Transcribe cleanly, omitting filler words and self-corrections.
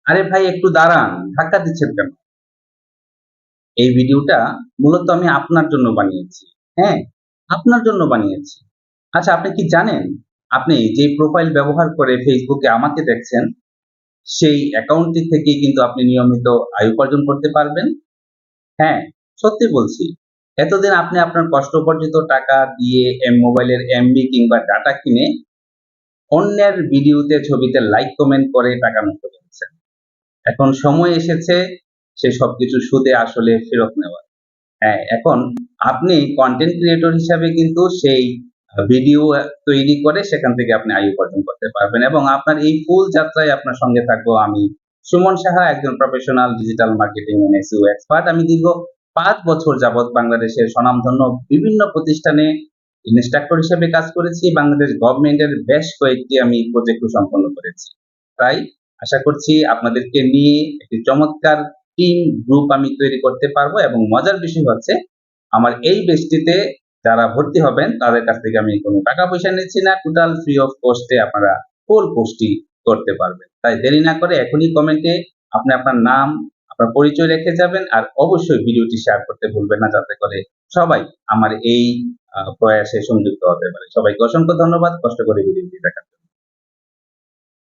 আরে ভাই একটু দাঁড়ান, ধাক্কা দিচ্ছেন কেন? এই ভিডিওটা মূলত আমি আপনার জন্য বানিয়েছি। হ্যাঁ, আপনার জন্য বানিয়েছি। আচ্ছা আপনি কি জানেন? আপনি যে প্রোফাইল ব্যবহার করে Facebook এ আমাকে দেখছেন, সেই অ্যাকাউন্টটি থেকেই কিন্তু আপনি নিয়মিত আয় উপার্জন করতে পারবেন। হ্যাঁ, সত্যি বলছি। এতদিন আপনি আপনার কষ্ট উপার্জিত টাকা দিয়ে মোবাইলের MB কিংবা ডাটা কিনে অন্যের ভিডিওতে, ছবিতে লাইক, কমেন্ট করে টাকা নষ্ট করেছেন। এখন সময় এসেছে সে সবকিছু সুদে আসলে ফেরত নেওয়ার। হ্যাঁ, এখন আপনি কনটেন্ট ক্রিয়েটর হিসাবে কিন্তু সেই ভিডিও তৈরি করে সেখান থেকে আপনি আয় উপার্জন করতে পারবেন এবং আপনার এই ফুল যাত্রায় আপনার সঙ্গে থাকবো আমি সুমন সাহা, একজন professional digital marketing and SEO expert. আমি দীর্ঘ ৫ বছর যাবৎ বাংলাদেশের স্বনামধন্য বিভিন্ন প্রতিষ্ঠানে ইন্সট্রাক্টর হিসেবে কাজ করেছি। বাংলাদেশ গভর্নমেন্টের বেশ কয়েকটি আমি প্রজেক্টও সম্পন্ন করেছি। তাই আশা করছি আপনাদেরকে নিয়ে একটি চমৎকার টিম গ্রুপ আমি তৈরি করতে পারবো এবং মজার বিষয় হচ্ছে আমার এই ব্যাচটিতে যারা ভর্তি হবেন তাদের কাছ থেকে আমি কোনো টাকা পয়সা নিচ্ছি না। টোটাল ফ্রি অফ কস্ট এ আপনারা ফুল কোর্সটি করতে পারবেন। তাই দেরি না করে এখনই কমেন্টে আপনি আপনার নাম, আপনার পরিচয় রেখে যাবেন আর অবশ্যই ভিডিওটি শেয়ার করতে ভুলবেন না যাতে করে সবাই আমার এই প্রয়াসে সংযুক্ত হতে পারে। সবাইকে অসংখ্য ধন্যবাদ কষ্ট করে ভিডিওটি দেখার জন্য।